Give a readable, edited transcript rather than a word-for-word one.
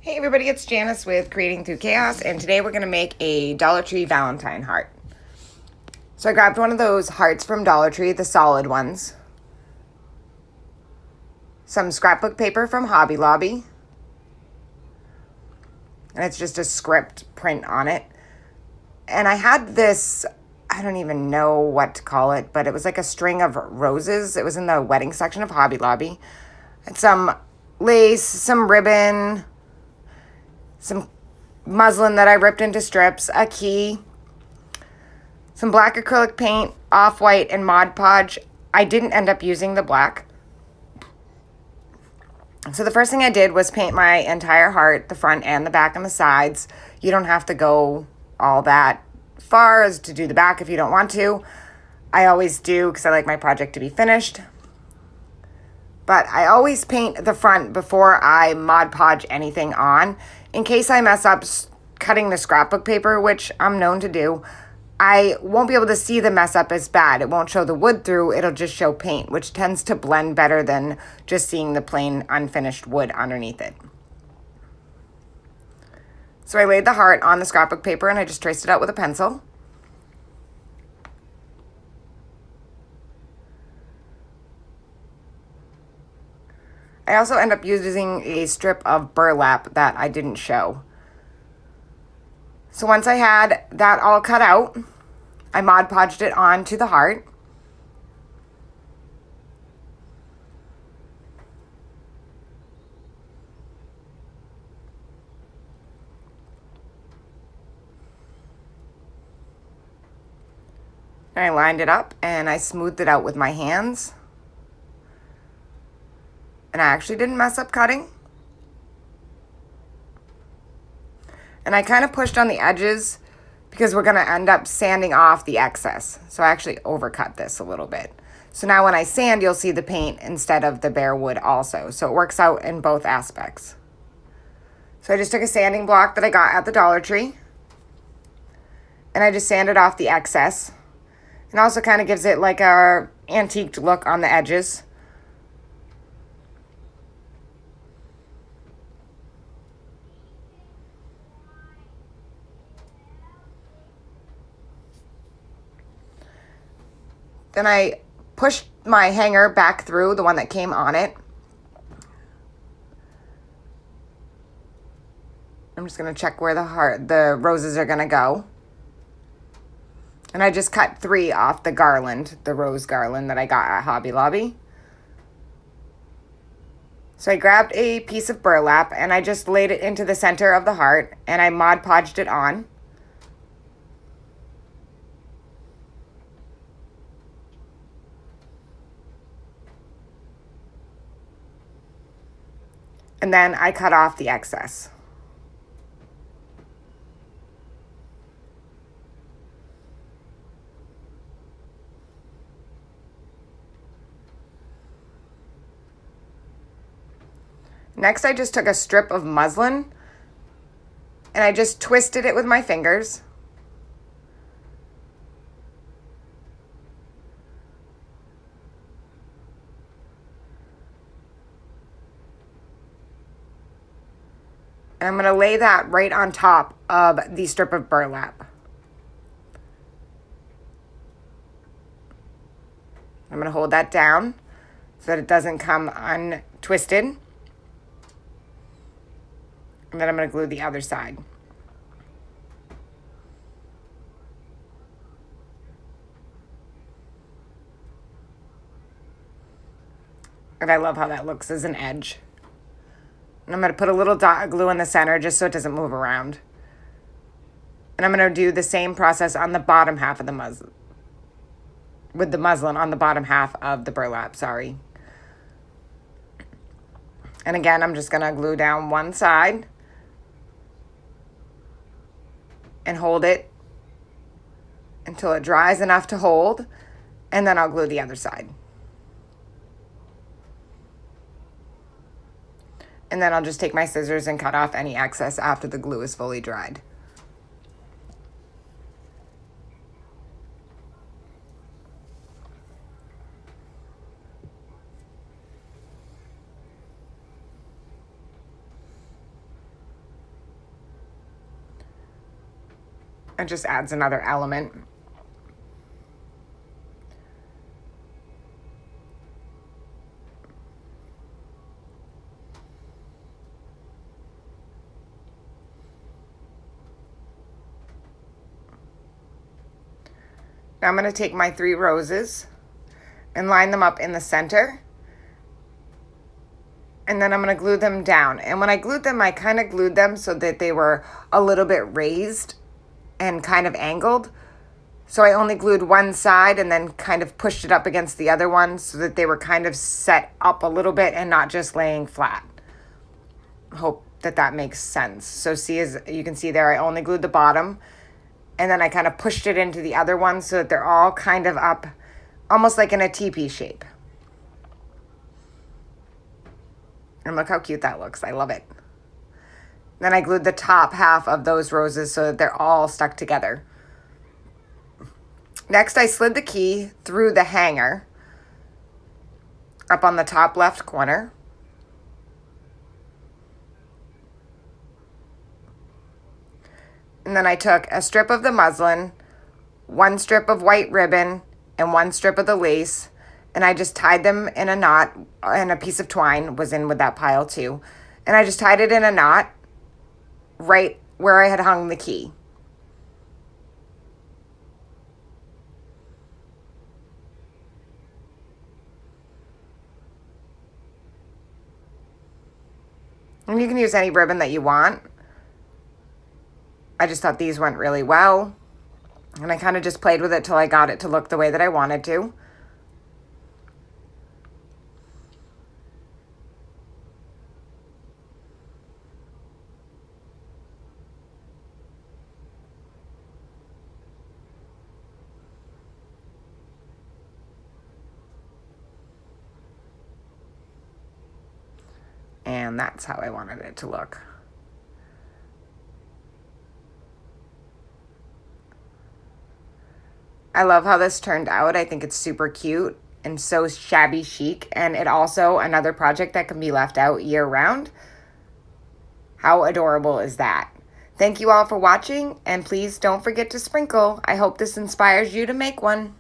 Hey everybody, it's Janice with Creating Through Chaos, and today we're going to make a Dollar Tree Valentine heart. So I grabbed one of those hearts from Dollar Tree, the solid ones, some scrapbook paper from Hobby Lobby, and it's just a script print on it. And I had this, I don't even know what to call it, but it was like a string of roses. It was in the wedding section of Hobby Lobby. And some lace, some ribbon, some muslin that I ripped into strips, a key, some black acrylic paint, off-white, and Mod Podge. I didn't end up using the black. So the first thing I did was paint my entire heart, the front and the back and the sides. You don't have to go all that far as to do the back if you don't want to. I always do because I like my project to be finished. But I always paint the front before I Mod Podge anything on. In case I mess up cutting the scrapbook paper, which I'm known to do, I won't be able to see the mess up as bad. It won't show the wood through, it'll just show paint, which tends to blend better than just seeing the plain unfinished wood underneath it. So I laid the heart on the scrapbook paper and I just traced it out with a pencil. I also end up using a strip of burlap that I didn't show. So once I had that all cut out, I Mod Podged it onto the heart. And I lined it up and I smoothed it out with my hands. And I actually didn't mess up cutting. And I kind of pushed on the edges because we're going to end up sanding off the excess. So I actually overcut this a little bit. So now when I sand, you'll see the paint instead of the bare wood also. So it works out in both aspects. So I just took a sanding block that I got at the Dollar Tree. And I just sanded off the excess. And also kind of gives it like a antiqued look on the edges. Then I pushed my hanger back through, the one that came on it. I'm just going to check where the roses are going to go. And I just cut 3 off the garland, the rose garland that I got at Hobby Lobby. So I grabbed a piece of burlap and I just laid it into the center of the heart and I Mod Podged it on. And then I cut off the excess. Next, I just took a strip of muslin and I just twisted it with my fingers. And I'm going to lay that right on top of the strip of burlap. I'm going to hold that down so that it doesn't come untwisted. And then I'm going to glue the other side. And I love how that looks as an edge. And I'm going to put a little dot of glue in the center just so it doesn't move around. And I'm going to do the same process on the bottom half of the muslin. With the muslin on the bottom half of the burlap, sorry. And again, I'm just going to glue down one side. And hold it until it dries enough to hold. And then I'll glue the other side. And then I'll just take my scissors and cut off any excess after the glue is fully dried. It just adds another element. Now I'm going to take my 3 roses and line them up in the center. And then I'm going to glue them down. And when I glued them, I kind of glued them so that they were a little bit raised and kind of angled. So I only glued one side and then kind of pushed it up against the other one so that they were kind of set up a little bit and not just laying flat. Hope that makes sense. So see, as you can see there, I only glued the bottom. And then I kind of pushed it into the other one so that they're all kind of up, almost like in a teepee shape. And look how cute that looks. I love it. Then I glued the top half of those roses so that they're all stuck together. Next, I slid the key through the hanger up on the top left corner. And then I took a strip of the muslin, 1 strip of white ribbon, and 1 strip of the lace, and I just tied them in a knot, and a piece of twine was in with that pile too. And I just tied it in a knot right where I had hung the key. And you can use any ribbon that you want. I just thought these went really well. And I kind of just played with it till I got it to look the way that I wanted to. And that's how I wanted it to look. I love how this turned out. I think it's super cute and so shabby chic. And it also, another project that can be left out year round. How adorable is that? Thank you all for watching, and please don't forget to sprinkle. I hope this inspires you to make one.